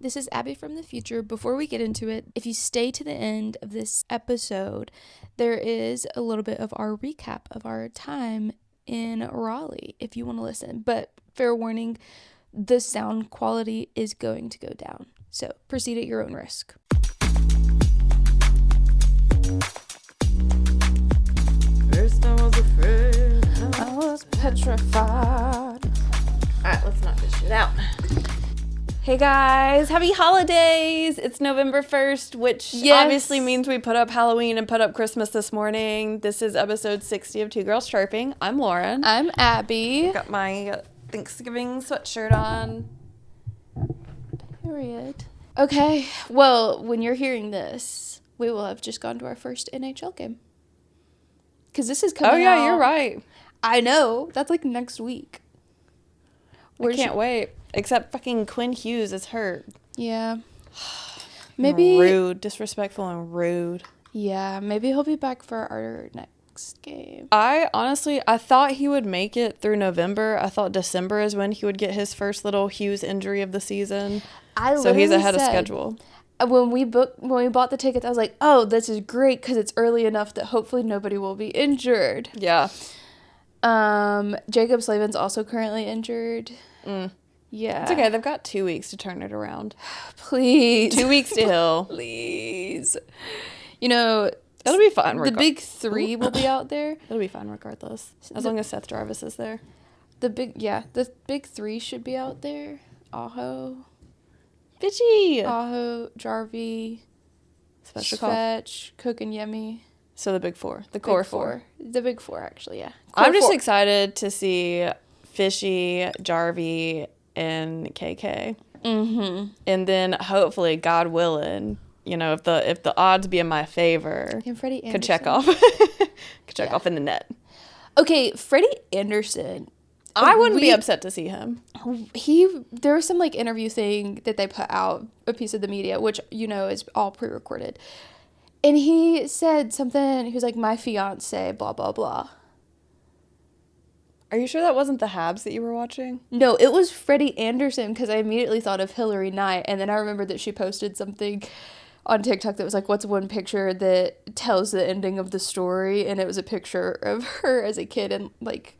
This is Abby from the future. Before we get into it, if you stay to the end of this episode, there is a little bit of our recap of our time in Raleigh if you want to listen. But fair warning, the sound quality is going to go down. So proceed at your own risk. First I was afraid. I was petrified. Alright, let's knock this shit out. Hey guys, happy holidays! It's November 1st, which obviously means we put up Halloween and put up Christmas this morning. This is episode 60 of Two Girls Chirping. I'm Lauren. I'm Abby. Got my Thanksgiving sweatshirt on. Period. Okay, well, when you're hearing this, we will have just gone to our first NHL game. Because this is coming out. Oh yeah, you're right. I know. That's like next week. I can't wait. Except fucking Quinn Hughes is hurt. Yeah. Maybe. Rude. Disrespectful and rude. Yeah, maybe he'll be back for our next game. I thought he would make it through November. I thought December is when he would get his first little Hughes injury of the season. So he's ahead of schedule. When we bought the tickets, I was like, oh, this is great because it's early enough that hopefully nobody will be injured. Yeah. Jacob Slavin's also currently injured. Yeah. It's okay. They've got 2 weeks to turn it around. Please. 2 weeks to heal. Please. You know, it'll be fine. The big three will be out there. It'll be fine regardless. As long as Seth Jarvis is there. The big three should be out there. Aho. Bitchy. Aho, Jarvie, Svetch, Cook, and Yemi. So the big four. The core four. The big four, actually, yeah. I'm just excited to see Fishy, Jarvie, and KK. Mm-hmm. And then hopefully, God willing, you know, if the odds be in my favor, and Freddie Anderson could check off in the net. Okay, Freddie Anderson. I wouldn't be upset to see him. There was some like interview thing that they put out, a piece of the media, which you know is all pre-recorded, and he said something. He was like, "My fiance, blah blah blah." Are you sure that wasn't the Habs that you were watching? No, it was Freddie Anderson because I immediately thought of Hillary Knight, and then I remembered that she posted something on TikTok that was like, what's one picture that tells the ending of the story? And it was a picture of her as a kid and like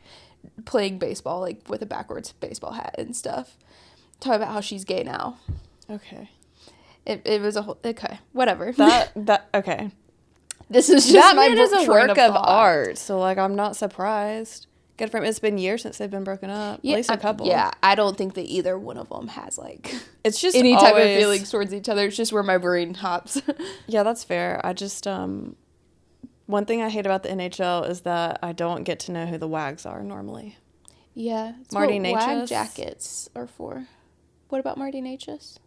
playing baseball, like with a backwards baseball hat and stuff. Talking about how she's gay now. Okay. It was a whole, okay, whatever. That okay. This is just that my man is a work of thought. art, so like I'm not surprised. Good for him. It's been years since they've been broken up. Yeah, at least a couple. Yeah, I don't think that either one of them has like it's just any type of feelings towards each other. It's just where my brain hops. Yeah, that's fair. I just one thing I hate about the NHL is that I don't get to know who the wags are normally. Yeah, it's Marty what Natchez. wag jackets are for. What about Marty Natchez?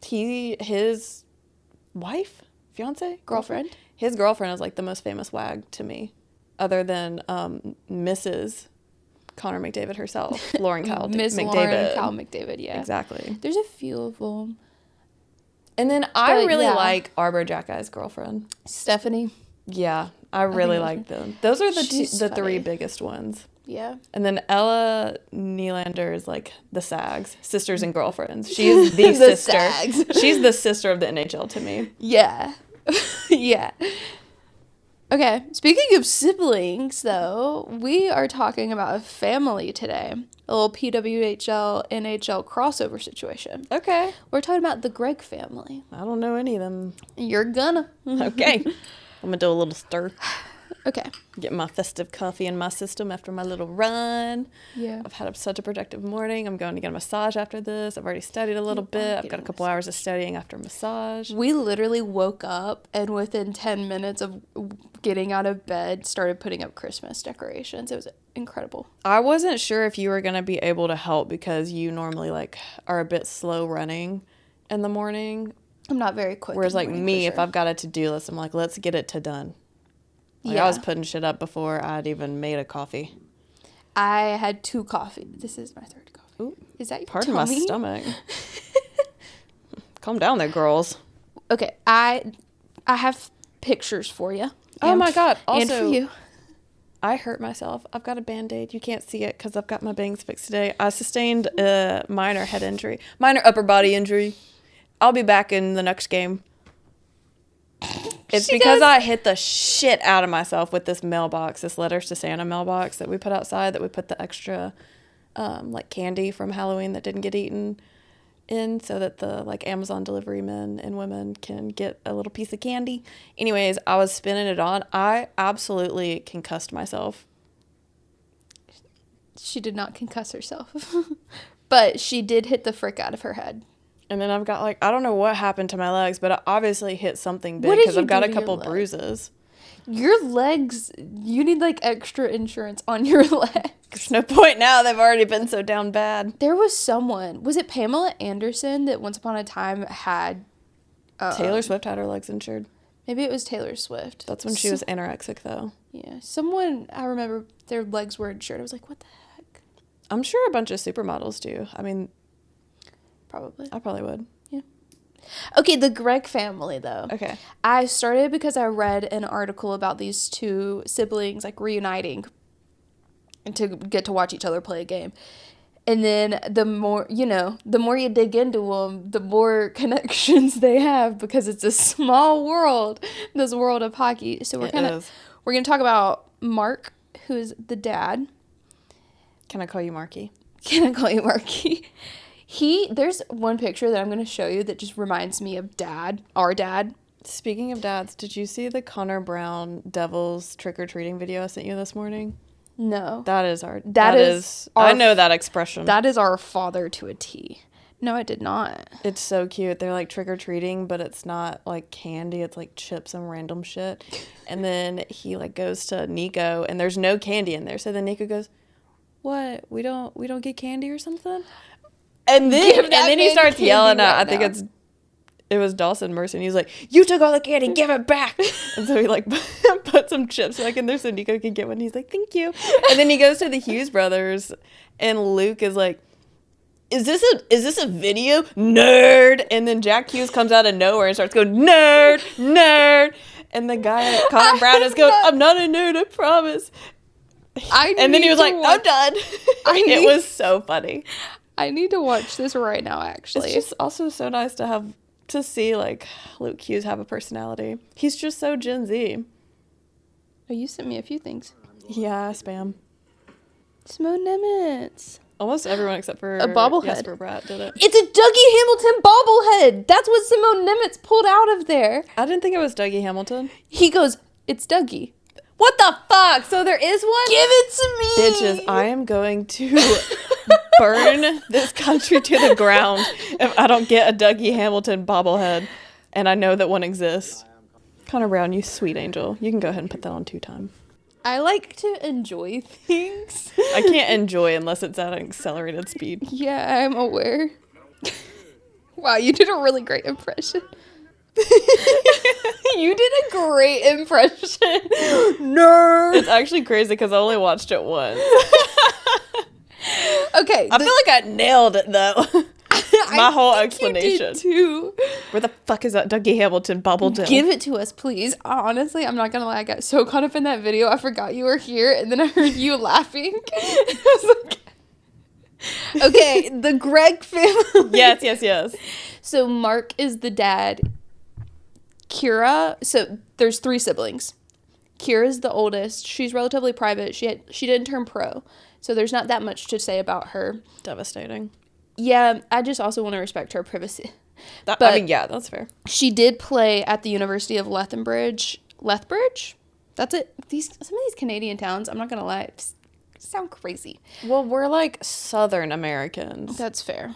His wife, fiance, girlfriend. His girlfriend is like the most famous wag to me, other than Mrs. Connor McDavid herself, Lauren Kyle Miss McDavid. Lauren Kyle McDavid, yeah. Exactly. There's a few of them. And then I really like Arbor Jackie's girlfriend. Stephanie. Yeah, I really like them. Those are the three biggest ones. Yeah. And then Ella Nylander is like the Sags, sisters and girlfriends. She is the sister. Sags. She's the sister of the NHL to me. Yeah. Yeah. Okay, speaking of siblings, though, we are talking about a family today. A little PWHL NHL crossover situation. Okay. We're talking about the Greg family. I don't know any of them. You're gonna. Okay. I'm going to do a little stir. Okay. Get my festive coffee in my system after my little run. Yeah. I've had such a productive morning. I'm going to get a massage after this. I've already studied a little bit. I've got a couple hours of studying after massage. We literally woke up and within 10 minutes of getting out of bed, started putting up Christmas decorations. It was incredible. I wasn't sure if you were going to be able to help because you normally like are a bit slow running in the morning. I'm not very quick. Whereas like me, if I've got a to-do list, I'm like, let's get it to done. Like I was putting shit up before I'd even made a coffee. I had 2 coffees. This is my 3rd coffee. Ooh, is that your pardon tummy? my stomach. Calm down there, girls. Okay, I have pictures for you. Oh my God. Also, and for you. I hurt myself. I've got a Band-Aid. You can't see it because I've got my bangs fixed today. I sustained a minor head injury. Minor upper body injury. I'll be back in the next game. It's because I hit the shit out of myself with this mailbox, this Letters to Santa mailbox that we put outside, that we put the extra like candy from Halloween that didn't get eaten in, so that the like Amazon delivery men and women can get a little piece of candy. Anyways, I was spinning it on. I absolutely concussed myself. She did not concuss herself. But she did hit the frick out of her head. And then I've got like, I don't know what happened to my legs, but I obviously hit something big because I've got a couple bruises. Your legs, you need like extra insurance on your legs. There's no point now. They've already been so down bad. There was someone, was it Pamela Anderson that once upon a time had... Taylor Swift had her legs insured. Maybe it was Taylor Swift. That's when she was anorexic though. Yeah. Someone, I remember their legs were insured. I was like, what the heck? I'm sure a bunch of supermodels do. I mean... Probably. I probably would. Yeah. Okay, the Greg family, though. Okay. I started because I read an article about these two siblings, like, reuniting and to get to watch each other play a game. And then the more you dig into them, the more connections they have because it's a small world, this world of hockey. So we're going to talk about Mark, who is the dad. Can I call you Marky? Can I call you Marky? There's one picture that I'm going to show you that just reminds me of Dad, our dad. Speaking of dads, did you see the Connor Brown Devils trick-or-treating video I sent you this morning? No. That is I know that expression. That is our father to a T. No, I did not. It's so cute. They're like trick-or-treating, but it's not like candy. It's like chips and random shit. And then he like goes to Nico and there's no candy in there. So then Nico goes, "What? We don't get candy or something?" And then he starts yelling at, I think it was Dawson Mercer, and he's like, "You took all the candy, give it back." And so he like put some chips back in there so Nico can get one. He's like, "Thank you." And then he goes to the Hughes brothers, and Luke is like, Is this a video? Nerd. And then Jack Hughes comes out of nowhere and starts going, "Nerd, nerd." And the guy, Connor Brown, is going, "I'm not a nerd, I promise." And then he was like, "I'm done." It was so funny. I need to watch this right now, actually. It's just also so nice to see, like, Luke Hughes have a personality. He's just so Gen Z. Oh, you sent me a few things. Yeah, spam. Smo Nimitz. Almost everyone except for a bobblehead. Jesper Bratt did it. It's a Dougie Hamilton bobblehead. That's what Smo Nimitz pulled out of there. I didn't think it was Dougie Hamilton. He goes, "It's Dougie." What the fuck? So there is one? Give it to me. Bitches, I am going to burn this country to the ground if I don't get a Dougie Hamilton bobblehead. And I know that one exists. Connor Brown, you sweet angel. You can go ahead and put that on 2-time. I like to enjoy things. I can't enjoy unless it's at an accelerated speed. Yeah, I'm aware. Wow, you did a really great impression. You did a great impression. Nerd. It's actually crazy because I only watched it once. Okay. I feel like I nailed it, though. My whole explanation. You did too. Where the fuck is that Dougie Hamilton bubble down? Give it to us, please. Honestly, I'm not gonna lie. I got so caught up in that video, I forgot you were here, and then I heard you laughing. I was like, okay, the Greg family. Yes. So Mark is the dad. Kira. So there's 3 siblings. Kira's the oldest. She's relatively private. She didn't turn pro, so there's not that much to say about her. Devastating. Yeah, I just also want to respect her privacy. That's fair. She did play at the University of Lethbridge. That's it. Some of these Canadian towns, I'm not going to lie, sound crazy. Well, we're like Southern Americans. That's fair.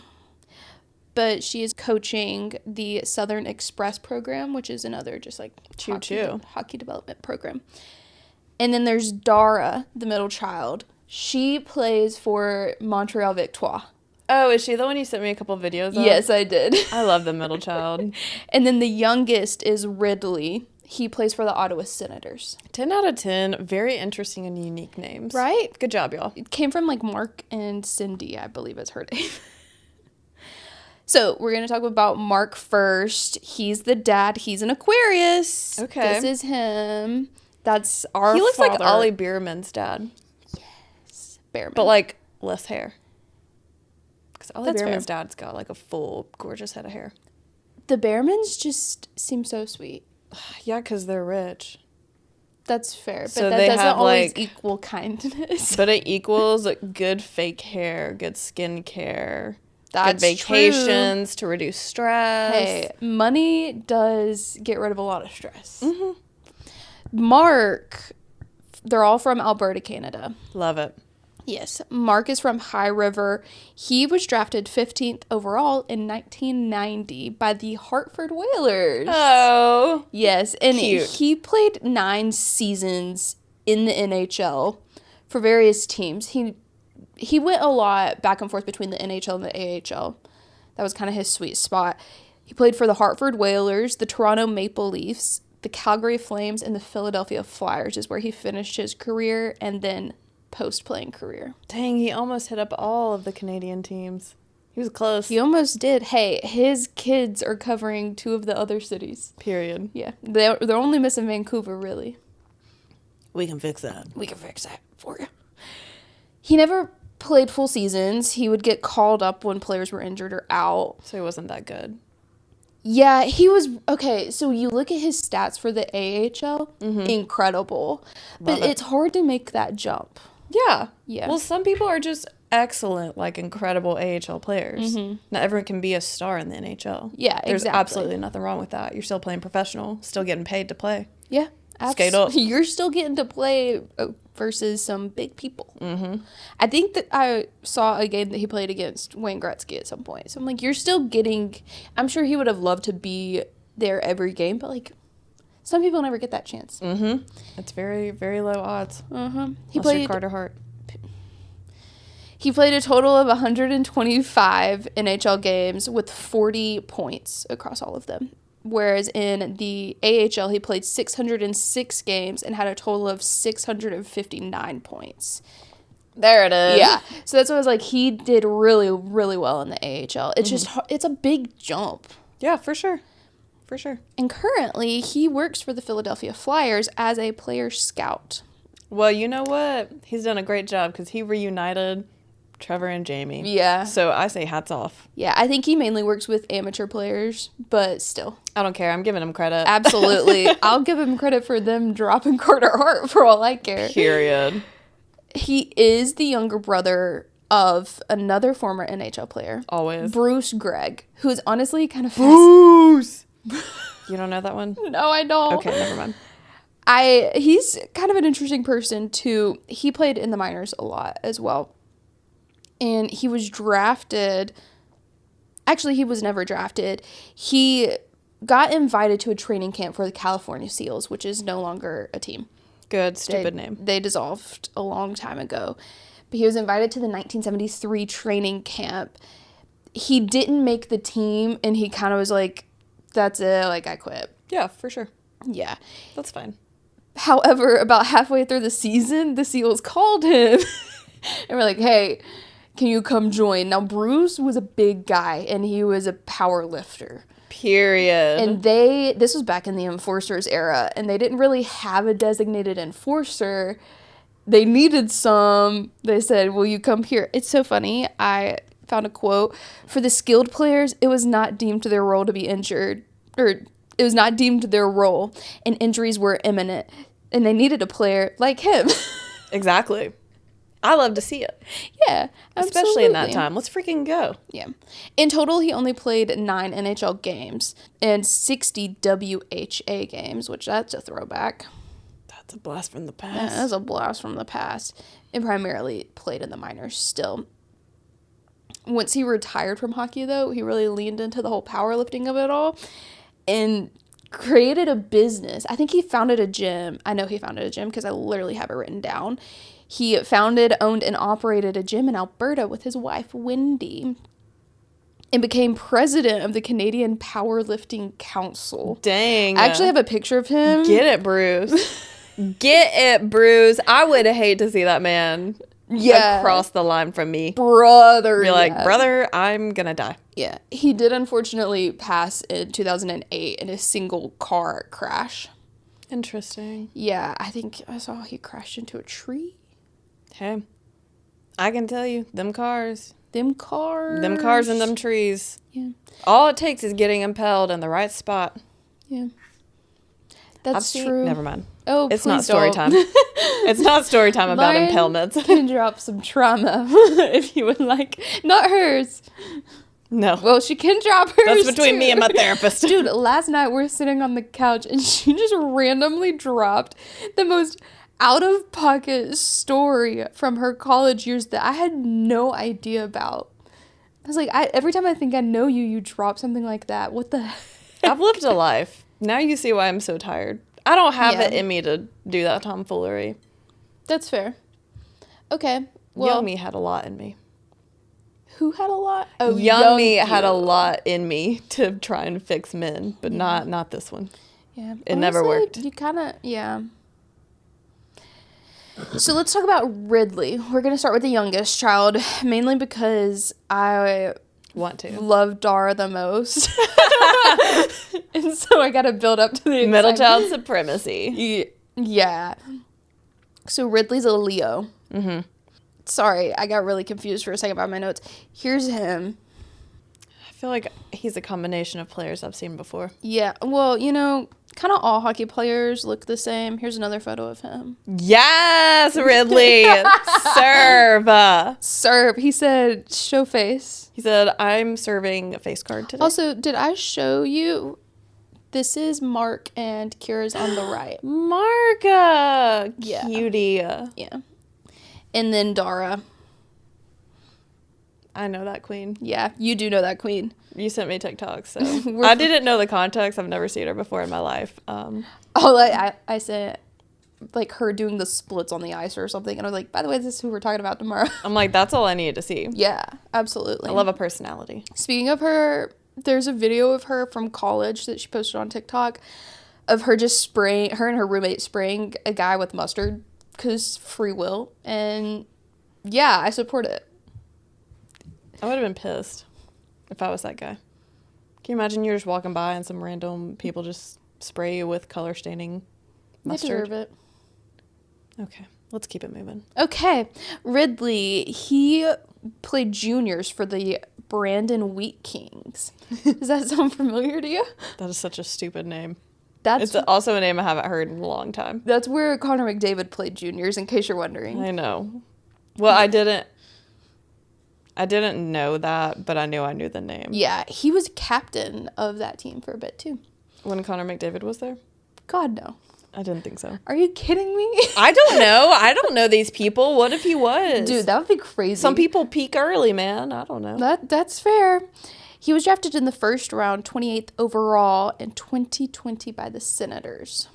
But she is coaching the Southern Express program, which is another just like hockey development program. And then there's Dara, the middle child. She plays for Montreal Victoire. Oh, is she the one you sent me a couple videos of? Yes, I did. I love the middle child. And then the youngest is Ridley. He plays for the Ottawa Senators. 10 out of 10. Very interesting and unique names. Right? Good job, y'all. It came from like Mark and Cindy, I believe is her name. So we're going to talk about Mark first. He's the dad. He's an Aquarius. Okay. This is him. That's our He looks father. like Ollie Bierman's dad. Yes. Behrman. But like less hair. Because Ollie That's Bierman's fair. dad's got like a full, gorgeous head of hair. The Behrmans just seem so sweet. Yeah, because they're rich. That's fair, but So that they doesn't have, always like- equal kindness. But it equals good fake hair, good skin care, That's good vacations to reduce stress. Hey, money does get rid of a lot of stress. Mm-hmm. Mark, they're all from Alberta, Canada. Love it. Yes, Mark is from High River. He was drafted 15th overall in 1990 by the Hartford Whalers. Oh. Yes, and Cute. he played 9 seasons in the NHL for various teams. He went a lot back and forth between the NHL and the AHL. That was kind of his sweet spot. He played for the Hartford Whalers, the Toronto Maple Leafs, the Calgary Flames, and the Philadelphia Flyers is where he finished his career, and then post-playing career. Dang, he almost hit up all of the Canadian teams. He was close. He almost did. Hey, his kids are covering 2 of the other cities. Period. Yeah, they're only missing Vancouver, really. We can fix that. We can fix that for you. He never played full seasons. He would get called up when players were injured or out. So he wasn't that good. Yeah, he was... Okay, so you look at his stats for the AHL, incredible. But Love it. it's hard to make that jump. Yeah. Yeah. Well, some people are just excellent, like incredible AHL players. Not everyone can be a star in the NHL. Yeah, There's exactly. absolutely nothing wrong with that. You're still playing professional, still getting paid to play. Yeah. Skate up. You're still getting to play versus some big people. I think that I saw a game that he played against Wayne Gretzky at some point. So I'm like, you're still getting... I'm sure he would have loved to be there every game, but like, some people never get that chance. It's very, very low odds. He Unless you're played... Carter Hart. He played a total of 125 NHL games with 40 points across all of them. Whereas in the AHL, he played 606 games and had a total of 659 points. There it is. Yeah. So that's what I was like, he did really, really well in the AHL. It's just, it's a big jump. Yeah, for sure. For sure. And currently, he works for the Philadelphia Flyers as a player scout. Well, you know what? He's done a great job because he reunited Trevor and Jamie. Yeah. So I say hats off. Yeah, I think he mainly works with amateur players, but still. I don't care. I'm giving him credit. Absolutely. I'll give him credit for them dropping Carter Hart for all I care. Period. He is the younger brother of another former NHL player. Always. Bruce Greg, who is honestly kind of Bruce! You don't know that one? No, I don't. Okay, never mind. He's kind of an interesting person too. He played in the minors a lot as well. And he was drafted. Actually, he was never drafted. He got invited to a training camp for the California Seals, which is no longer a team. Good, stupid name. They dissolved a long time ago. But he was invited to the 1973 training camp. He didn't make the team, and he kind of was like, that's it, like, I quit. Yeah, for sure. Yeah. That's fine. However, about halfway through the season, the Seals called him. And we're like, hey, can you come join? Now, Bruce was a big guy, and he was a power lifter. Period. And this was back in the enforcers era, and they didn't really have a designated enforcer. They needed some. They said, will you come here? It's so funny. I found a quote. For the skilled players, it was not deemed their role to be injured, or it was not deemed their role, and injuries were imminent. And they needed a player like him. Exactly. I love to see it. Yeah, Especially in that absolutely. time. Let's freaking go. Yeah. In total, he only played 9 NHL games and 60 WHA games, which that's a throwback. That's a blast from the Yeah, past. that's a blast from the past. And primarily played in the minors still. Once he retired from hockey, though, he really leaned into the whole powerlifting of it all and created a business. I think he founded a gym. I know he founded a gym because I literally have it written down. He founded, owned, and operated a gym in Alberta with his wife, Wendy, and became president of the Canadian Powerlifting Council. Dang. I actually have a picture of him. Get it, Bruce. Get it, Bruce. I would hate to see that man across the line from me. Brother. Be like, brother, I'm going to die. Yeah. He did unfortunately pass in 2008 in a single car crash. Interesting. Yeah, I think I saw he crashed into a tree. Hey, I can tell you, them cars, Them cars. Them cars and them trees. Yeah. All it takes is getting impaled in the right spot. Yeah. That's true. Never mind. Oh, it's please not story don't. time. It's not story time about Mine impalements. can drop some trauma if you would like. Not hers. No. Well, she can drop hers. That's between too. me and my therapist. Dude, last night we're sitting on the couch and she just randomly dropped the most out of pocket story from her college years that I had no idea about. I was like, every time I think I know you, you drop something like that. What the heck? I've lived a life. Now you see why I'm so tired. I don't have it in me to do that tomfoolery. That's fair. Okay. Well, Young me had a lot in me. Who had a lot? Oh, young me had a lot in me to try and fix men, but not this one. Yeah. It never worked. You kind of, yeah. So let's talk about Ridley. We're going to start with the youngest child, mainly because I want to love Dara the most. And so I got to build up to the middle child supremacy. Yeah. So Ridley's a Leo. Mm-hmm. Sorry, I got really confused for a second by my notes. Here's him. I feel like he's a combination of players I've seen before. Yeah, well, you know, kind of all hockey players look the same. Here's another photo of him. Yes, Ridley. Serve. Serve. He said, show face. He said, I'm serving a face card today. Also, did I show you? This is Mark and Kira's on the right. Marka. Yeah. Cutie. Yeah. And then Dara. I know that queen. Yeah, you do know that queen. You sent me TikToks, so I didn't know the context. I've never seen her before in my life. I said, like, her doing the splits on the ice or something, and I was like, by the way, this is who we're talking about tomorrow. I'm like, that's all I needed to see. Yeah, absolutely. I love a personality. Speaking of her, there's a video of her from college that she posted on TikTok of her just spraying, her and her roommate spraying a guy with mustard, because free will, and yeah, I support it. I would have been pissed if I was that guy. Can you imagine you're just walking by and some random people just spray you with color staining mustard? They deserve it. Okay, let's keep it moving. Okay, Ridley, he played juniors for the Brandon Wheat Kings. Does that sound familiar to you? That is such a stupid name. It's also a name I haven't heard in a long time. That's where Connor McDavid played juniors, in case you're wondering. I know. Well, I didn't know that, but I knew the name. Yeah, he was captain of that team for a bit, too. When Connor McDavid was there? God, no. I didn't think so. Are you kidding me? I don't know. I don't know these people. What if he was? Dude, that would be crazy. Some people peak early, man. I don't know. That's fair. He was drafted in the first round, 28th overall in 2020 by the Senators.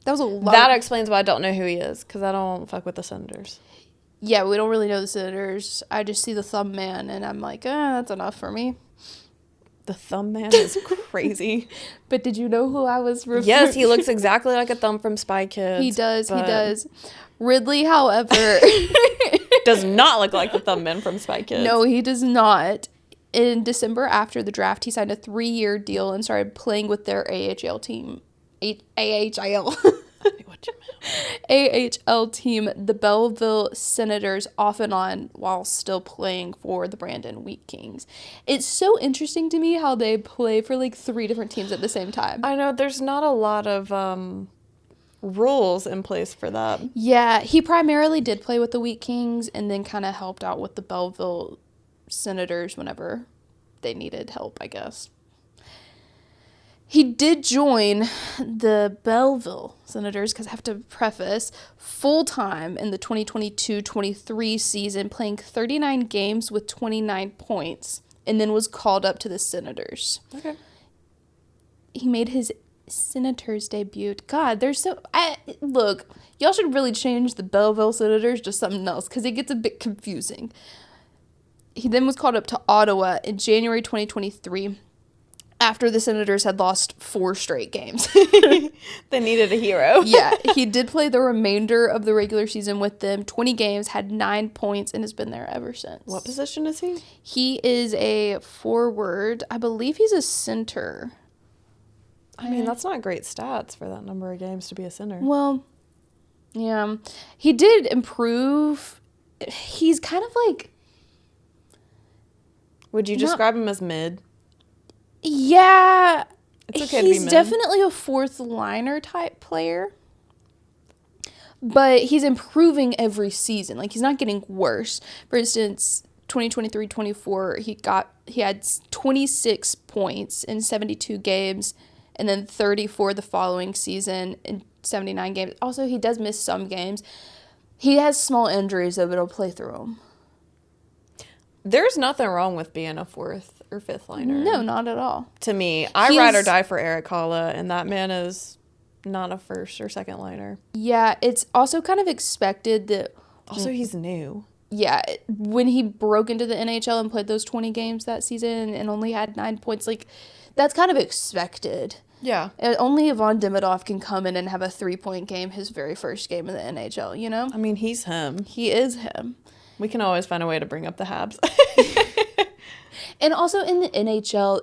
That was a lot. That explains why I don't know who he is, because I don't fuck with the Senators. Yeah, we don't really know the Senators. I just see the thumb man, and I'm like, that's enough for me. The thumb man is crazy. But did you know who I was referring to? Yes, he looks exactly like a thumb from Spy Kids. He does. Ridley, however... does not look like the thumb man from Spy Kids. No, he does not. In December after the draft, he signed a 3-year deal and started playing with their AHL team. AHL. AHL team, the Belleville Senators, off and on, while still playing for the Brandon Wheat Kings. It's so interesting to me how they play for like 3 different teams at the same time. I know, there's not a lot of rules in place for that. Yeah, he primarily did play with the Wheat Kings and then kind of helped out with the Belleville Senators whenever they needed help, I guess. He did join the Belleville Senators, because I have to preface, full-time in the 2022-23 season, playing 39 games with 29 points, and then was called up to the Senators. Okay. He made his Senators debut. God, they're so... Look, y'all should really change the Belleville Senators to something else, because it gets a bit confusing. He then was called up to Ottawa in January 2023, after the Senators had lost 4 straight games. They needed a hero. Yeah, he did play the remainder of the regular season with them, 20 games, had 9 points, and has been there ever since. What position is he? He is a forward. I believe he's a center. I mean, that's not great stats for that number of games to be a center. Well, yeah. He did improve. He's kind of like... Would you describe him as mid? Yeah. It's okay to be mid. He's definitely a fourth liner type player. But he's improving every season. Like, he's not getting worse. For instance, 2023-24, he had 26 points in 72 games, and then 34 the following season in 79 games. Also, he does miss some games. He has small injuries, though, but he'll play through them. There's nothing wrong with being a fourth or fifth liner. No, not at all. To me, I ride or die for Eric Holla, and that man is not a first or second liner. Yeah, it's also kind of expected that... Also, he's new. Yeah, when he broke into the NHL and played those 20 games that season and only had 9 points, like, that's kind of expected. Yeah. Only Ivan Demidov can come in and have a 3-point game his very first game in the NHL, you know? I mean, he's him. He is him. We can always find a way to bring up the Habs. And also in the NHL,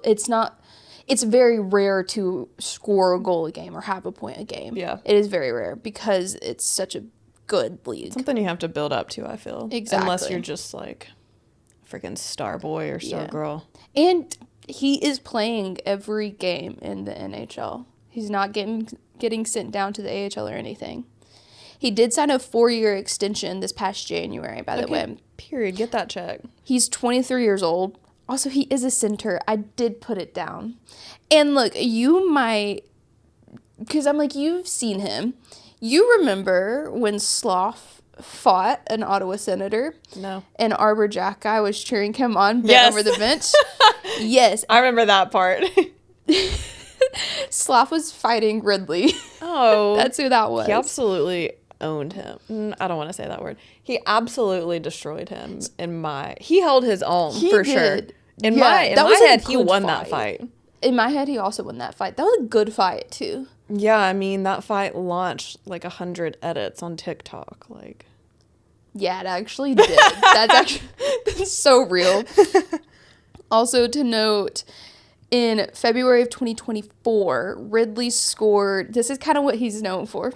it's very rare to score a goal a game or have a point a game. Yeah. It is very rare because it's such a good league. Something you have to build up to, I feel. Exactly. Unless you're just like freaking star boy or star girl. And he is playing every game in the NHL. He's not getting sent down to the AHL or anything. He did sign a 4-year extension this past January, by the way. Period. Get that check. He's 23 years old. Also, he is a center. I did put it down. And look, you might, because I'm like, you've seen him. You remember when Sloth fought an Ottawa Senator? No. And Arbor Jack guy was cheering him on over the bench? Yes. I remember that part. Sloth was fighting Ridley. Oh. That's who that was. He absolutely owned him. I don't want to say that word. He absolutely destroyed him he held his own for sure. In my head, he won that fight. In my head, he also won that fight. That was a good fight, too. Yeah, I mean, that fight launched like 100 edits on TikTok. Like, yeah, it actually did. That's so real. Also to note, in February of 2024, Ridley scored. This is kind of what he's known for.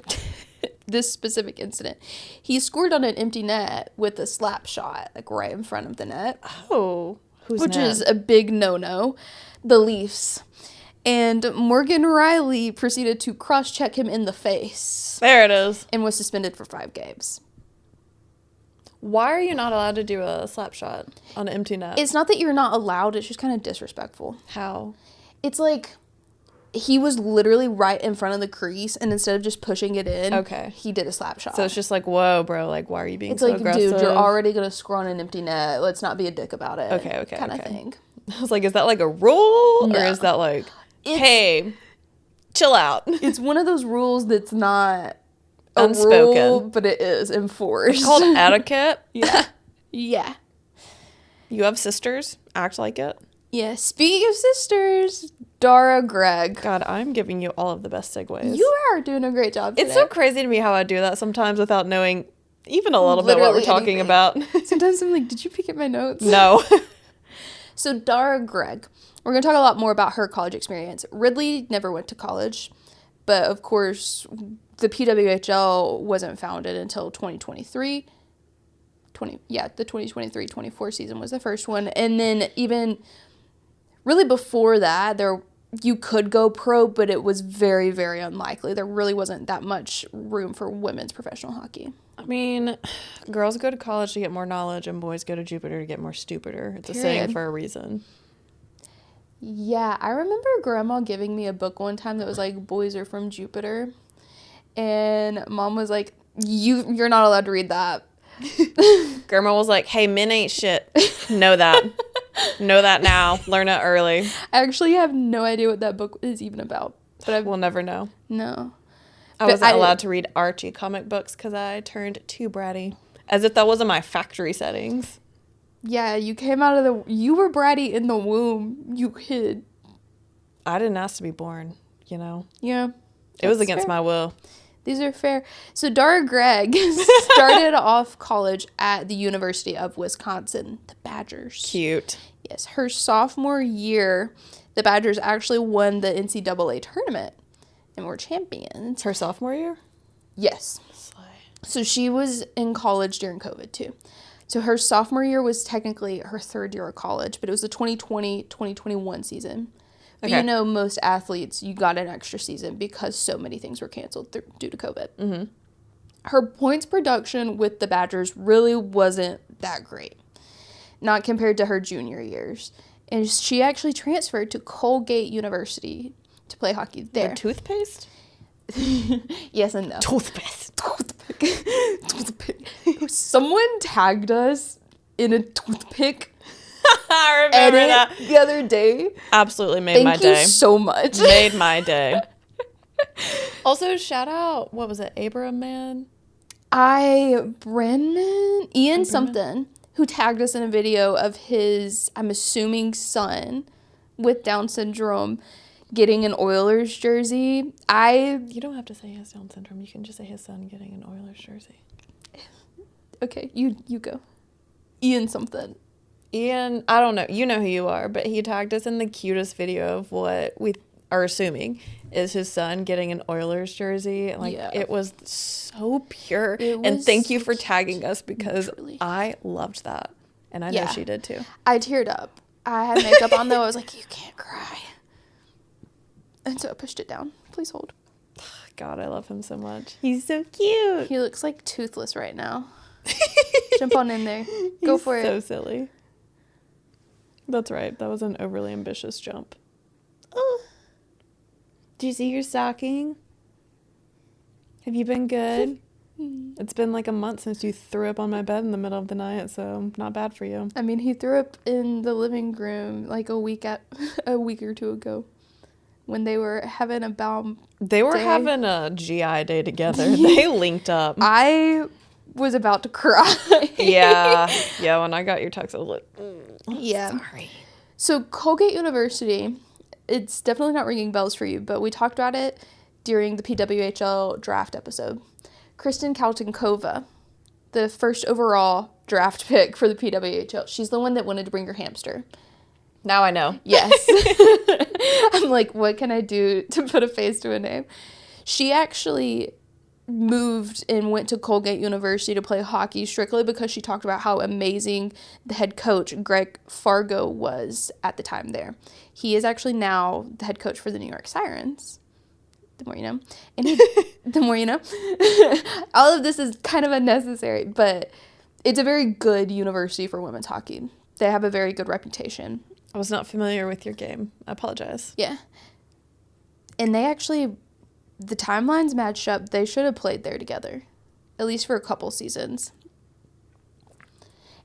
This specific incident. He scored on an empty net with a slap shot, like right in front of the net. Oh, which is a big no-no. The Leafs. And Morgan Riley proceeded to cross-check him in the face. There it is. And was suspended for 5 games. Why are you not allowed to do a slap shot on an empty net? It's not that you're not allowed. It's just kind of disrespectful. How? It's like he was literally right in front of the crease, and instead of just pushing it in, he did a slap shot. So it's just like, whoa, bro, like, why are you being so aggressive? It's like, dude, you're already going to score on an empty net. Let's not be a dick about it. Okay. Kind of thing. I was like, is that like a rule? No. Or is that like, hey, chill out? It's one of those rules that's not unspoken, rule, but it is enforced. It's called etiquette. Yeah. Yeah. You have sisters? Act like it. Yeah. Speaking of sisters, Dara Greg. God, I'm giving you all of the best segues. You are doing a great job today. It's so crazy to me how I do that sometimes without knowing even a little bit what we're talking about. Sometimes I'm like, did you peek at my notes? No. So Dara Greg. We're going to talk a lot more about her college experience. Ridley never went to college, but of course, the PWHL wasn't founded until 2023. The 2023-24 season was the first one. And then even really before that, you could go pro, but it was very, very unlikely. There really wasn't that much room for women's professional hockey. I mean, girls go to college to get more knowledge and boys go to Jupiter to get more stupider. It's a saying for a reason. Yeah, I remember Grandma giving me a book one time that was like, boys are from Jupiter. And Mom was like, you're not allowed to read that. Grandma was like, hey, men ain't shit. Know that. Know that now. Learn it early. I actually have no idea what that book is even about. But we'll never know. No. I wasn't allowed to read Archie comic books because I turned too bratty. As if that wasn't my factory settings. Yeah, you came out of you were bratty in the womb. You hid. I didn't ask to be born, you know? Yeah. It was against my will. These are fair. So Dara Greg started off college at the University of Wisconsin, the Badgers. Cute. Yes, her sophomore year, the Badgers actually won the NCAA tournament and were champions. Her sophomore year? Yes. So she was in college during COVID too. So her sophomore year was technically her third year of college, but it was the 2020-2021 season. But Okay. you know, most athletes, you got an extra season because so many things were canceled due to COVID. Mm-hmm. Her points production with the Badgers really wasn't that great, not compared to her junior years. And she actually transferred to Colgate University to play hockey there. The toothpaste? Yes and no. Toothpaste. Toothpick. Someone tagged us in a toothpick I remember edit that. the other day. Absolutely made my Thank you day. so much. Made my day. Also, shout out, what was it, Abram Man? Ian something, who tagged us in a video of his, I'm assuming, son with Down syndrome getting an Oilers jersey. You don't have to say he has Down syndrome. You can just say his son getting an Oilers jersey. Okay, you go. Ian something. Ian, I don't know. You know who you are, but he tagged us in the cutest video of what we are assuming is his son getting an Oilers jersey. Like, Yeah. It was so pure. It And was thank you so for cute. tagging us because Truly. I loved that. And I know Yeah. she did too. I teared up. I had makeup on though. I was like, you can't cry. And so I pushed it down. Please hold. God, I love him so much. He's so cute. He looks like toothless right now. Jump on in there. Go for So it. silly. That's right. That was an overly ambitious jump. Oh. Do you see your stocking? Have you been good? It's been like a month since you threw up on my bed in the middle of the night, so not bad for you. I mean, he threw up in the living room like a week or two ago when they were having a bowel They were day. having a GI day together. They linked up. I was about to cry. Yeah. When I got your text, I was like, Yeah. sorry. So Colgate University, it's definitely not ringing bells for you, but we talked about it during the PWHL draft episode. Kristen Kaltenkova, the first overall draft pick for the PWHL, she's the one that wanted to bring her hamster. Now I know. Yes. I'm like, what can I do to put a face to a name? She actually moved and went to Colgate University to play hockey strictly because she talked about how amazing the head coach, Greg Fargo, was at the time there. He is actually now the head coach for the New York Sirens. The more you know. And the more you know. All of this is kind of unnecessary, but it's a very good university for women's hockey. They have a very good reputation. I was not familiar with your game. I apologize. Yeah. And they actually, the timelines matched up. They should have played there together, at least for a couple seasons.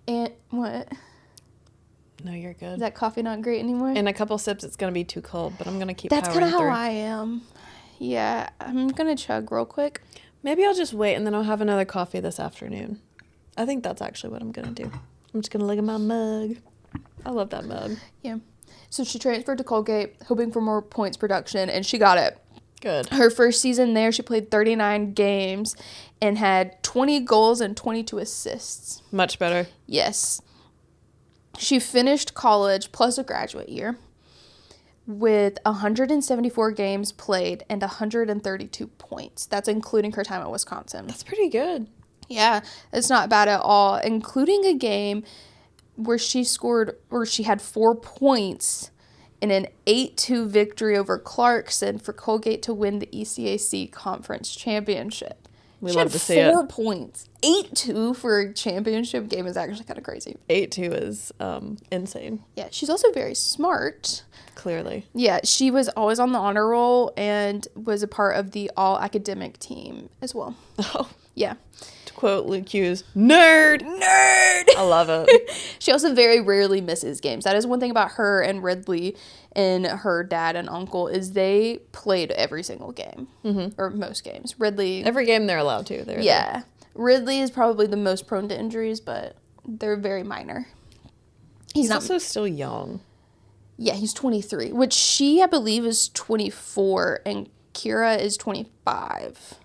And what? No, you're good. Is that coffee not great anymore? In a couple sips, it's going to be too cold, but I'm going to keep That's kind powering of how through. I am. Yeah, I'm going to chug real quick. Maybe I'll just wait and then I'll have another coffee this afternoon. I think that's actually what I'm going to do. I'm just going to look at my mug. I love that mug. Yeah. So she transferred to Colgate, hoping for more points production, and she got it. Good. Her first season there, she played 39 games and had 20 goals and 22 assists. Much better. Yes. She finished college plus a graduate year with 174 games played and 132 points. That's including her time at Wisconsin. That's pretty good. Yeah, it's not bad at all, including a game where she had 4 points in an 8-2 victory over Clarkson for Colgate to win the ECAC Conference Championship. We She love had to see it. 4 points. 8-2 for a championship game is actually kind of crazy. 8-2 is insane, Yeah, she's also very smart. clearly. Yeah, she was always on the honor roll and was a part of the all-academic team as well. Oh, Yeah. to quote Luke Hughes, nerd! Nerd! I love it. She also very rarely misses games. That is one thing about her and Ridley and her dad and uncle is they played every single game. Or most games. Ridley... Every game they're allowed to. They're Yeah. Ridley is probably the most prone to injuries, but they're very minor. He's not... also still young. Yeah, he's 23, which she, I believe, is 24, and Kira is 25.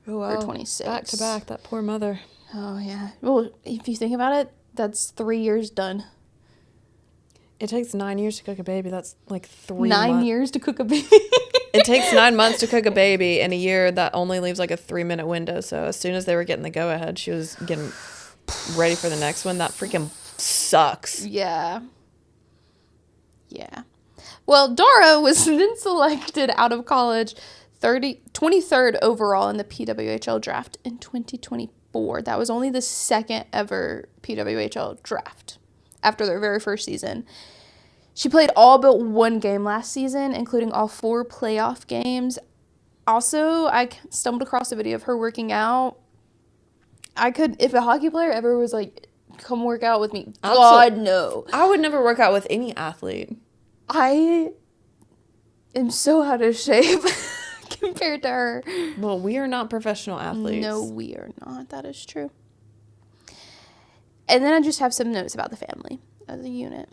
Oh, Or 26. Back to back, that poor mother. Oh, yeah. Well, if you think about it, that's 3 years done. It takes 9 years to cook a baby. That's like 3 9 months. years to cook a baby. It takes 9 months to cook a baby, and a year that only leaves like a 3-minute window. So as soon as they were getting the go-ahead, she was getting ready for the next one. That freaking sucks. Yeah. Yeah. Well, Dara was then selected out of college 23rd overall in the PWHL draft in 2024. That was only the second ever PWHL draft after their very first season. She played all but one game last season, including all 4 playoff games. Also, I stumbled across a video of her working out. If a hockey player ever was like, come work out with me, God, no. I would never work out with any athlete. I am so out of shape compared to her. Well, we are not professional athletes. No, we are not. That is true. And then I just have some notes about the family of the unit.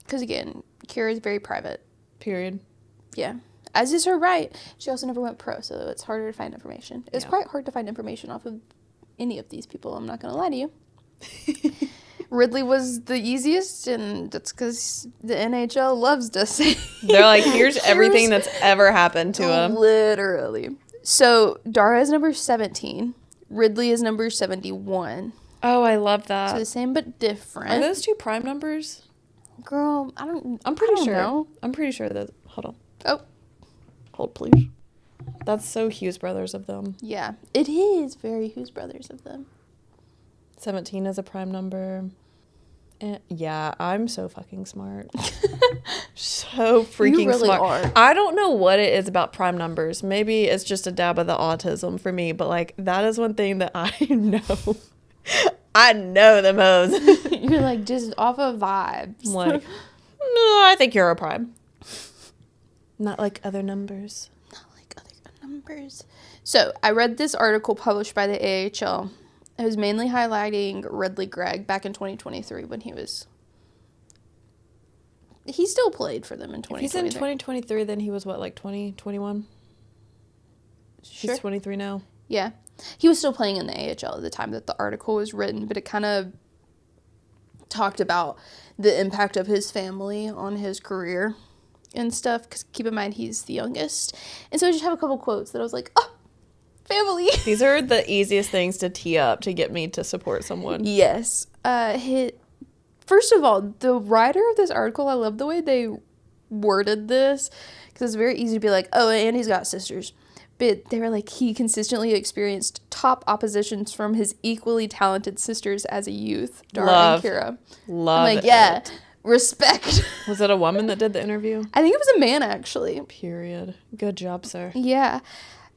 Because, again, Kira is very private. Period. Yeah. As is her right. She also never went pro, so it's harder to find information. It's quite hard to find information off of any of these people. I'm not going to lie to you. Ridley was the easiest, and that's because the NHL loves to say. They're like, here's everything that's ever happened to him. Literally. So, Dara is number 17. Ridley is number 71. Oh, I love that. So the same but different. Are those 2 prime numbers? Girl, I'm pretty sure. Know. I'm pretty sure that. Hold on. Oh. Hold, please. That's so Hughes Brothers of them. Yeah. It is very Hughes Brothers of them. 17 is a prime number. And yeah, I'm so fucking smart. So freaking you really smart. Are. I don't know what it is about prime numbers. Maybe it's just a dab of the autism for me, but like that is one thing that I know. I know them hoes. You're like just off of vibes. I'm like, no, I think you're a prime. Not like other numbers. Not like other numbers. So I read this article published by the AHL. It was mainly highlighting Ridley Greg back in 2023 when he still played for them in 2023. If he's in 2023, then he was what, like 20, 21? Sure. He's 23 now. Yeah. He was still playing in the AHL at the time that the article was written, but it kind of talked about the impact of his family on his career and stuff, because keep in mind he's the youngest. And so I just have a couple quotes that I was like, oh, family. These are the easiest things to tee up to get me to support someone. Yes. First of all, the writer of this article, I love the way they worded this, because it's very easy to be like, oh, and he's got sisters. But they were like, he consistently experienced top oppositions from his equally talented sisters as a youth, Dara and Kira. Love I'm like, yeah, respect. Was it a woman that did the interview? I think it was a man, actually. Period. Good job, sir. Yeah.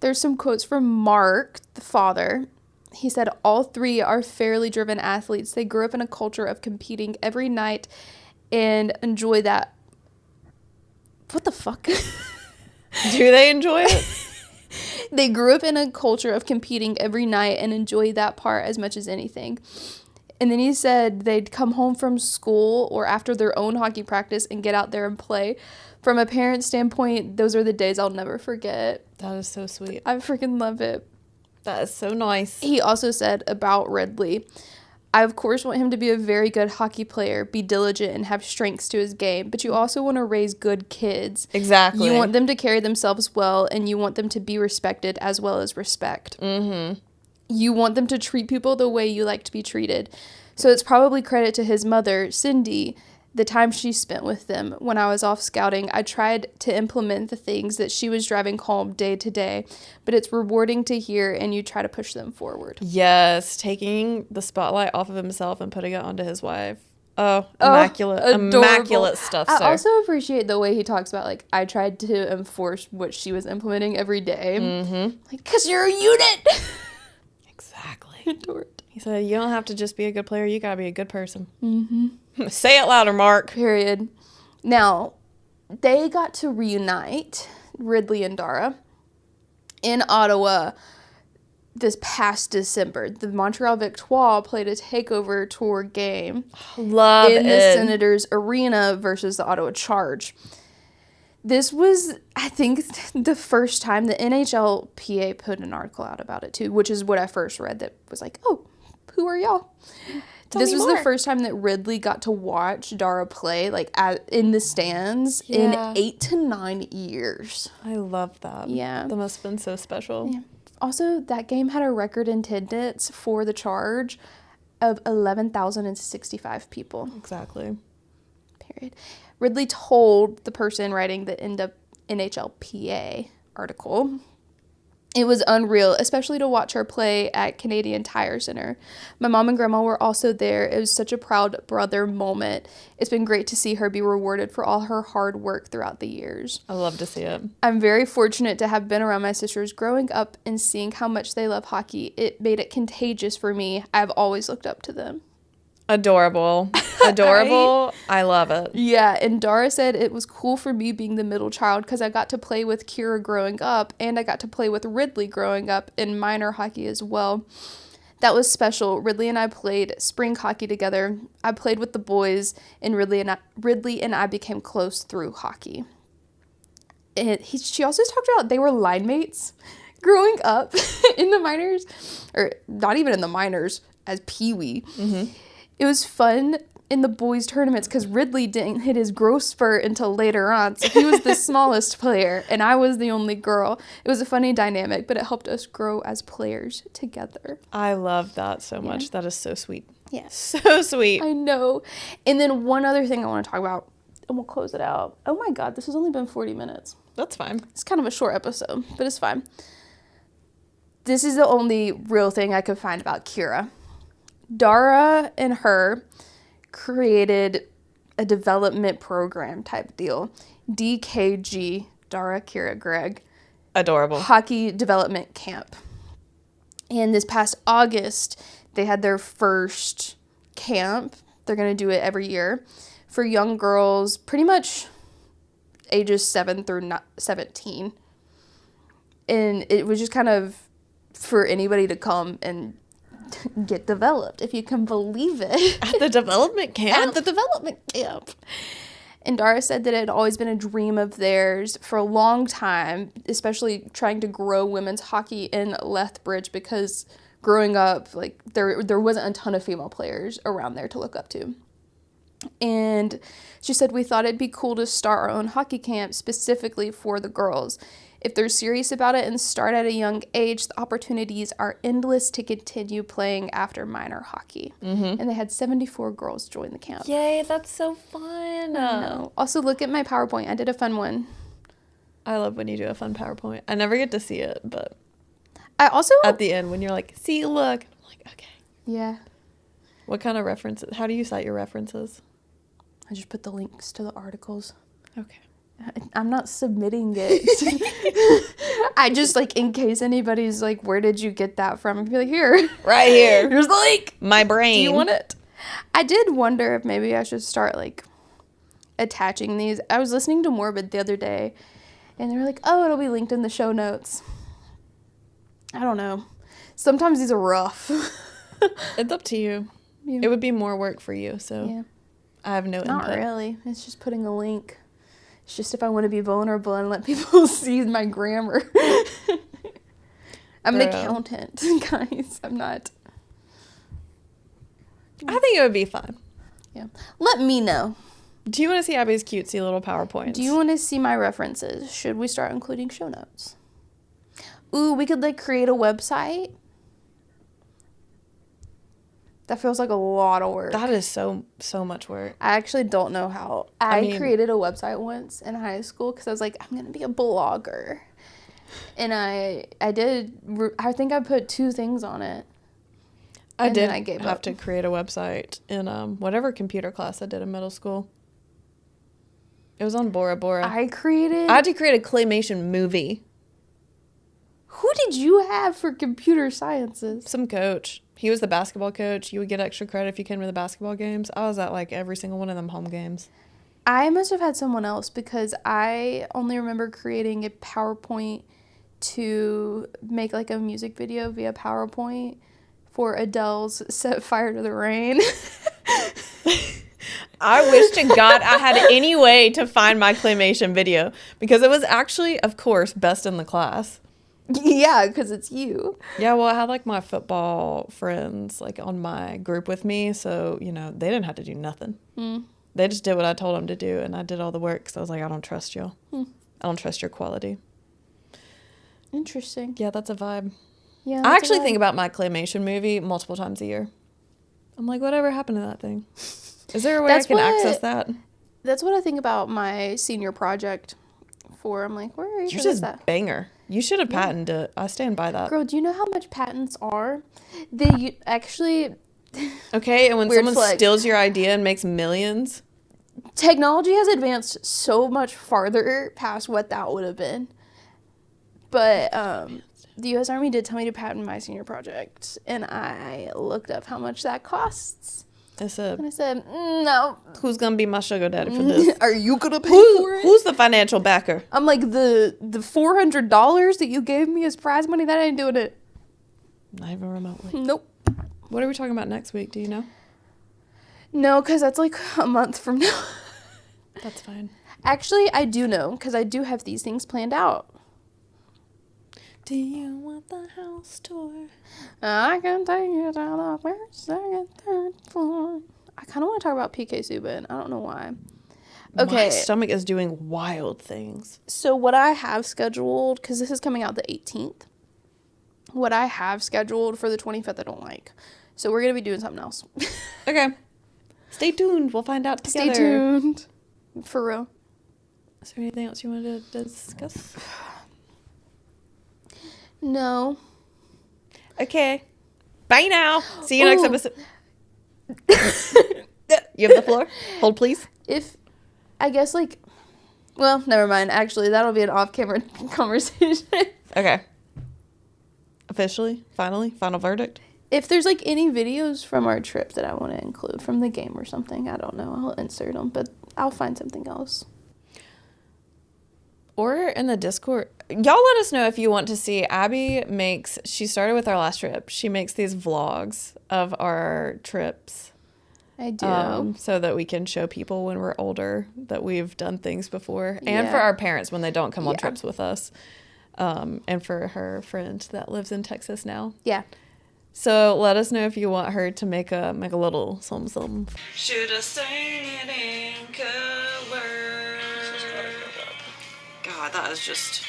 There's some quotes from Mark, the father. He said, all 3 are fairly driven athletes. They grew up in a culture of competing every night and enjoy that. What the fuck? Do they enjoy it? They grew up in a culture of competing every night and enjoy that part as much as anything. And then he said they'd come home from school or after their own hockey practice and get out there and play. From a parent standpoint, those are the days I'll never forget. That is so sweet. I freaking love it. That is so nice. He also said about Ridley, I of course want him to be a very good hockey player, be diligent, and have strengths to his game, but you also want to raise good kids. Exactly. You want them to carry themselves well, and you want them to be respected as well as respect. Mm-hmm. You want them to treat people the way you like to be treated. So it's probably credit to his mother, Cindy, the time she spent with them. When I was off scouting, I tried to implement the things that she was driving home day to day, but it's rewarding to hear, and you try to push them forward. Yes, taking the spotlight off of himself and putting it onto his wife. Oh, immaculate stuff, sir. I also appreciate the way he talks about, like, I tried to enforce what she was implementing every day. Mm-hmm. Like, because you're a unit. Exactly. Adore it. He said, you don't have to just be a good player, you gotta be a good person. Mm-hmm. Say it louder, Mark. Period. Now, they got to reunite, Ridley and Dara, in Ottawa this past December. The Montreal Victoire played a takeover tour game in the Senators arena versus the Ottawa Charge. This was, I think, the first time the NHLPA put an article out about it too, which is what I first read that was like, oh, who are y'all? This was the first time that Ridley got to watch Dara play, like, in the stands in 8 to 9 years. I love that. Yeah. That must have been so special. Yeah. Also, that game had a record attendance for the Charge of 11,065 people. Exactly. Period. Ridley told the person writing the NHLPA article, "It was unreal, especially to watch her play at Canadian Tire Center. My mom and grandma were also there. It was such a proud brother moment. It's been great to see her be rewarded for all her hard work throughout the years. I love to see it. I'm very fortunate to have been around my sisters growing up and seeing how much they love hockey. It made it contagious for me. I've always looked up to them." Adorable. Adorable. I love it. Yeah, and Dara said it was cool for me being the middle child because I got to play with Kira growing up, and I got to play with Ridley growing up in minor hockey as well. That was special. Ridley and I played spring hockey together. I played with the boys, and Ridley and I became close through hockey. And she also talked about they were line mates growing up in the minors, or not even in the minors, as peewee. Mm-hmm. It was fun in the boys' tournaments because Ridley didn't hit his growth spurt until later on, so he was the smallest player, and I was the only girl. It was a funny dynamic, but it helped us grow as players together. I love that so much. That is so sweet. Yes. So sweet. I know. And then one other thing I want to talk about, and we'll close it out. Oh my God, this has only been 40 minutes. That's fine. It's kind of a short episode, but it's fine. This is the only real thing I could find about Kira. Dara and her created a development program type deal. DKG, Dara, Kira, Greg. Adorable. Hockey Development Camp. And this past August, they had their first camp. They're going to do it every year for young girls, pretty much ages 7 through 17. And it was just kind of for anybody to come and get developed, if you can believe it. At the development camp? At the development camp. And Dara said that it had always been a dream of theirs for a long time, especially trying to grow women's hockey in Lethbridge, because growing up, like, there wasn't a ton of female players around there to look up to. And she said, "We thought it'd be cool to start our own hockey camp specifically for the girls. If they're serious about it and start at a young age, the opportunities are endless to continue playing after minor hockey." Mm-hmm. And they had 74 girls join the camp. Yay, that's so fun. I know. Also, look at my PowerPoint. I did a fun one. I love when you do a fun PowerPoint. I never get to see it, but I also... at the end, when you're like, "See, look." I'm like, okay. Yeah. What kind of references? How do you cite your references? I just put the links to the articles. Okay. I'm not submitting it. I just, like, in case anybody's like, "Where did you get that from?" I'd be like, "Here. Right here. Here's the link. My brain. Do you want it?" I did wonder if maybe I should start, like, attaching these. I was listening to Morbid the other day, and they were like, "Oh, it'll be linked in the show notes." I don't know. Sometimes these are rough. It's up to you. Yeah. It would be more work for you, so yeah. I have no input. Not really. It's just putting a link. It's just if I want to be vulnerable and let people see my grammar. I'm an accountant, guys. I'm not. I think it would be fun. Yeah. Let me know. Do you want to see Abby's cutesy little PowerPoints? Do you want to see my references? Should we start including show notes? Ooh, we could, like, create a website. That feels like a lot of work. That is so much work. I actually don't know how. I created a website once in high school because I was like, I'm going to be a blogger. And I think I put 2 things on it. I have to create a website in whatever computer class I did in middle school. It was on Bora Bora. I had to create a claymation movie. Who did you have for computer sciences? Some coach. He was the basketball coach. You would get extra credit if you came to the basketball games. I was at, like, every single one of them home games. I must have had someone else because I only remember creating a PowerPoint to make, like, a music video via PowerPoint for Adele's Set Fire to the Rain. I wish to God I had any way to find my claymation video because it was actually, of course, best in the class. Yeah, because it's you. Yeah, well, I had, like, my football friends, like, on my group with me, so, you know, they didn't have to do nothing. They just did what I told them to do, and I did all the work, so I was like, I don't trust y'all. I don't trust your quality. Interesting. Yeah, that's a vibe. Yeah, I actually think about my claymation movie multiple times a year. I'm like, whatever happened to that thing? Is there a way I can access that? That's what I think about my senior project for. I'm like, where is that? Banger. You should have patented it. I stand by that. Girl, do you know how much patents are? They actually... Okay, and when someone steals your idea and makes millions... Technology has advanced so much farther past what that would have been. But the U.S. Army did tell me to patent my senior project, and I looked up how much that costs. And I said, no. Who's going to be my sugar daddy for this? Are you going to pay for it? Who's the financial backer? I'm like, the $400 that you gave me as prize money, that ain't doing it. Not even remotely. Nope. What are we talking about next week? Do you know? No, because that's like a month from now. That's fine. Actually, I do know, because I do have these things planned out. Do you want the house tour? I can take you down the first, second, third floor. I kind of want to talk about PK Subban. I don't know why. Okay. My stomach is doing wild things. So what I have scheduled, because this is coming out the 18th, what I have scheduled for the 25th I don't like. So we're going to be doing something else. Okay. Stay tuned. We'll find out together. Stay tuned. For real. Is there anything else you wanted to discuss? No. Okay. Bye now. See you next episode. You have the floor. Hold, please. Well, never mind. Actually, that'll be an off-camera conversation. Okay. Officially? Finally? Final verdict? If there's, any videos from our trip that I want to include from the game or something, I don't know. I'll insert them, but I'll find something else. Or in the Discord. Y'all let us know if you want to see. Abby she started with our last trip. She makes these vlogs of our trips. I do. So that we can show people when we're older that we've done things before. And for our parents when they don't come on trips with us. And for her friend that lives in Texas now. Yeah. So let us know if you want her to make a little something. Should I sing it in color? God, that is just...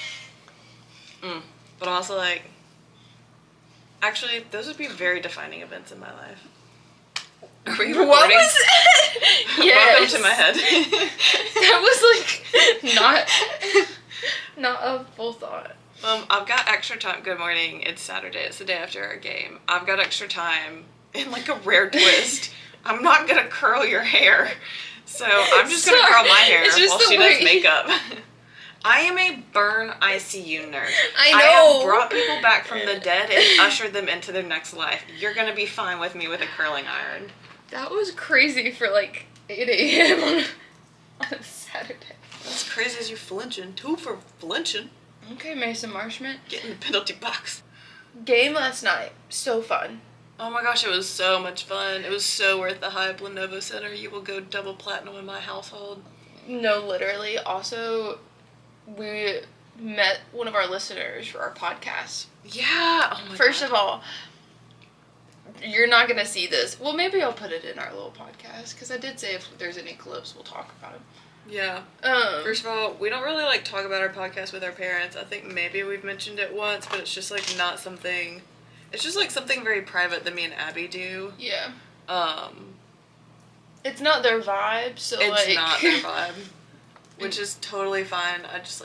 But also, actually, those would be very defining events in my life. Are we recording? What was that? Yes. Welcome to my head. That was, not a full thought. I've got extra time. Good morning. It's Saturday. It's the day after our game. I've got extra time. In, a rare twist, I'm not going to curl your hair. So I'm just going to curl my hair while she does makeup. I am a burn ICU nurse. I know. I have brought people back from the dead and ushered them into their next life. You're going to be fine with me with a curling iron. That was crazy for 8 a.m. on a Saturday. That's crazy as you flinching. 2 for flinching. Okay, Mason Marshman. Get in the penalty box. Game last night. So fun. Oh my gosh, it was so much fun. It was so worth the hype. Lenovo Center, you will go double platinum in my household. No, literally. Also, we met one of our listeners for our podcast. Yeah. Oh my First of all, you're not going to see this. Well, maybe I'll put it in our little podcast, because I did say if there's any clips, we'll talk about it. Yeah. First of all, we don't really talk about our podcast with our parents. I think maybe we've mentioned it once, but it's just not something. It's just something very private that me and Abby do. Yeah. It's not their vibe, so it's not their vibe, which is totally fine. I just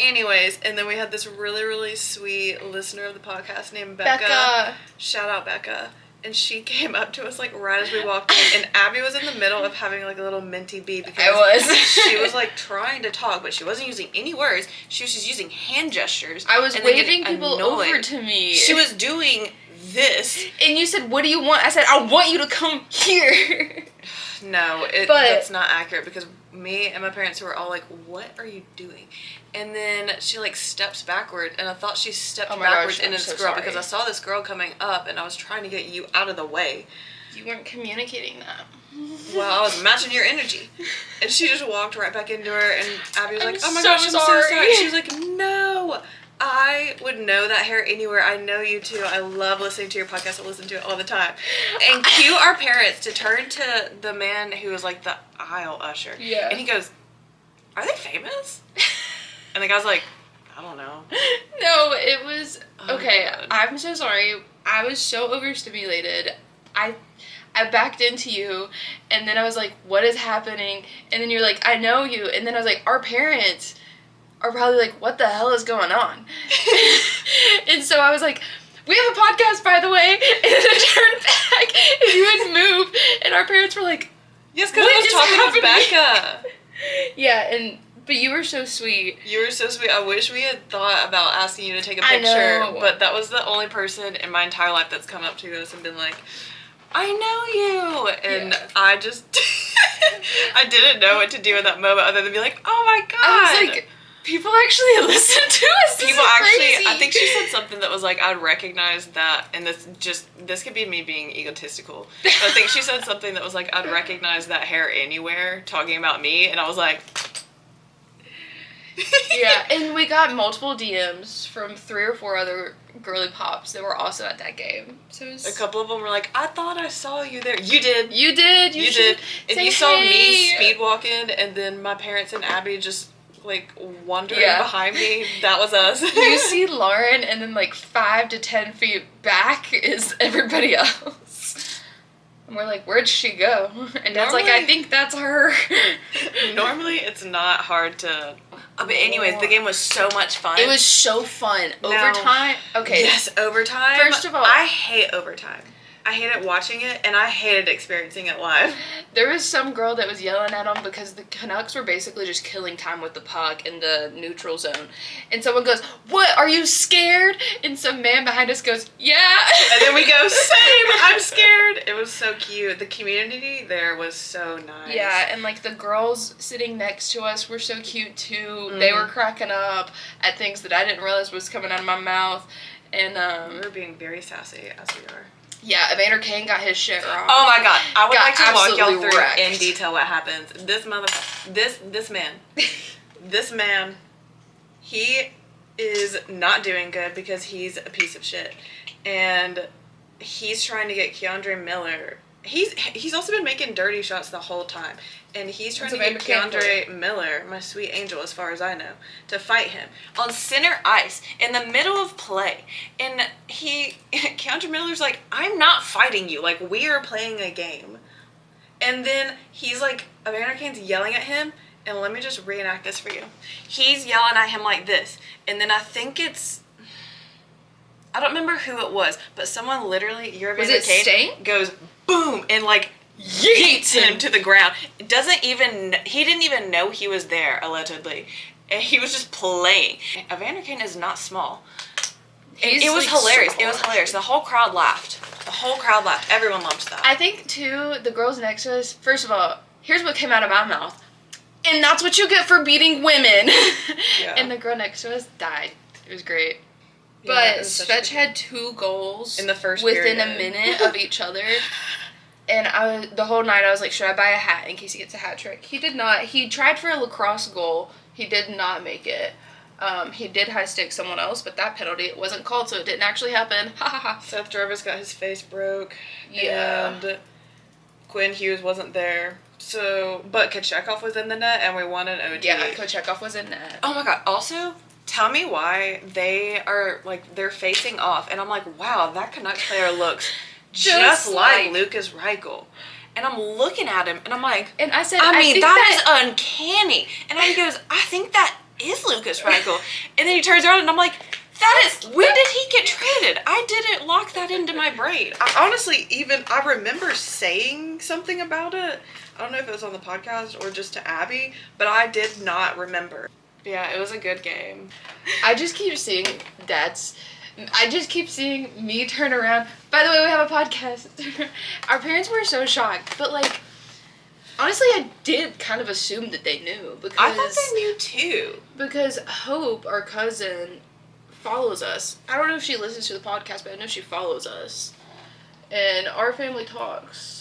Anyways, and then we had this really, really sweet listener of the podcast named Becca. Shout out Becca. And she came up to us right as we walked in, and Abby was in the middle of having a little minty bee because she was trying to talk, but she wasn't using any words. She was just using hand gestures. I was waving people over to me. She was doing this. And you said, "What do you want?" I said, "I want you to come here." No, that's not accurate because me and my parents were all "What are you doing?" And then she steps backward, and I thought she stepped backwards into this girl because I saw this girl coming up, and I was trying to get you out of the way. You weren't communicating that. Well, I was matching your energy, and she just walked right back into her, and Abby was "Oh my gosh, I'm so sorry." She was "No, I would know that hair anywhere. I know you too. I love listening to your podcast. I listen to it all the time." And cue our parents to turn to the man who was the aisle usher. Yeah. And he goes, "Are they famous?" And the guy's "I don't know." No, it was... Okay, I'm so sorry. I was so overstimulated. I backed into you, and then I was like, what is happening? And then you're like, I know you. And then I was like, our parents are probably like, what the hell is going on? And so I was like, we have a podcast, by the way. And then I turned back, and you had moved, and our parents were like, yes, because I was talking with Becca. Yeah, but you were so sweet. You were so sweet. I wish we had thought about asking you to take a picture, but that was the only person in my entire life that's come up to us and been like, I know you, and I just, I didn't know what to do in that moment other than be like, oh my god. I was like, people actually listen to us. People actually, I think she said something that was like, I'd recognize that, and this could be me being egotistical, but I think she said something that was like, I'd recognize that hair anywhere, talking about me, and I was like, yeah, and we got multiple DMs from 3 or 4 other girly pops that were also at that game. So it was... A couple of them were like, I thought I saw you there. You did. You did. You did. And you saw me speed walking, and then my parents and Abby just like wandering behind me. That was us. You see Lauren, and then like 5 to 10 feet back is everybody else. And we're like, where'd she go? And Dad's like, I think that's her. Normally, it's not hard to... But anyways, the game was so much fun. It was so fun. Overtime? Okay. Yes, overtime. First of all... I hate overtime. I hated watching it, and I hated experiencing it live. There was some girl that was yelling at them because the Canucks were basically just killing time with the puck in the neutral zone. And someone goes, what, are you scared? And some man behind us goes, yeah. And then we go, same, I'm scared. It was so cute. The community there was so nice. Yeah, and like the girls sitting next to us were so cute too. Mm-hmm. They were cracking up at things that I didn't realize was coming out of my mouth. And we were being very sassy, as we are. Yeah, Evander Kane got his shit wrong. Oh my god, I would like to walk y'all through wrecked. in detail what happens. This man, he is not doing good because he's a piece of shit, and he's trying to get Keandre Miller. He's also been making dirty shots the whole time, and he's trying to get Keandre Miller, my sweet angel as far as I know, to fight him on center ice in the middle of play. And Keandre Miller's like, I'm not fighting you, like we are playing a game. And then he's like, Evander Kane's yelling at him, and let me just reenact this for you. He's yelling at him like this, and then I think I don't remember who it was, but someone literally, Evander Kane goes boom and like yeets him to the ground. He didn't even know he was there, allegedly. And he was just playing. Evander Kane is not small. It was hilarious. It was hilarious. The whole crowd laughed. Everyone loved that. I think too, the girls next to us, first of all, here's what came out of my mouth. And that's what you get for beating women. Yeah. And the girl next to us died. It was great. Yeah, but Svetch had 2 goals in the first within period. a minute of each other. And the whole night I was like, should I buy a hat in case he gets a hat trick? He did not. He tried for a lacrosse goal. He did not make it. He did high stick someone else, but that penalty, it wasn't called, so it didn't actually happen. Ha ha ha. Seth Jarvis got his face broke. Yeah. And Quinn Hughes wasn't there. So, but Kochekov was in the net, and we won an OT. Yeah, Kochekov was in net. Oh my god. Also, tell me why they are, like, they're facing off. And I'm like, wow, that Canucks player looks just like Lucas Reichel. And I'm looking at him, and I'm like, and I said, I mean, that is uncanny. And he goes, I think that is Lucas Reichel. And then he turns around, and I'm like, when did he get traded? I didn't lock that into my brain. I remember saying something about it. I don't know if it was on the podcast or just to Abby, but I did not remember. Yeah, it was a good game. I just keep seeing me turn around. By the way, we have a podcast. Our parents were so shocked, but like, honestly, I did kind of assume that they knew, because I thought they knew too. Because Hope, our cousin, follows us. I don't know if she listens to the podcast, but I know she follows us. And our family talks.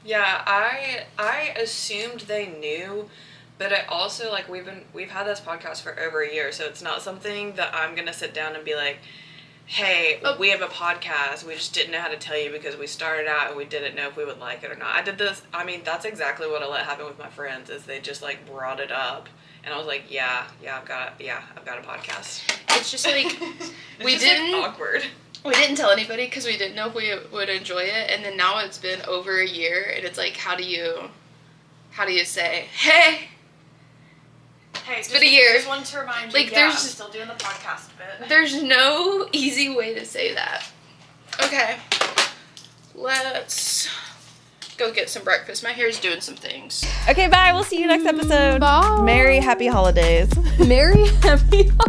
Yeah, I assumed they knew, but I also, like, we've had this podcast for over a year, so it's not something that I'm gonna sit down and be like, hey, we have a podcast, we just didn't know how to tell you because we started out and we didn't know if we would like it or not. I did this, I mean, that's exactly what I let happen with my friends, is they just, like, brought it up, and I was like, I've got a podcast. It's just, like, it's awkward. We didn't tell anybody because we didn't know if we would enjoy it, and then now it's been over a year, and it's like, how do you say, hey, it's been a year. Just wanted to remind you, I'm still doing the podcast bit. There's no easy way to say that. Okay, let's go get some breakfast. My hair's doing some things. Okay, bye. We'll see you next episode. Bye. Merry, happy holidays. Merry, happy holidays.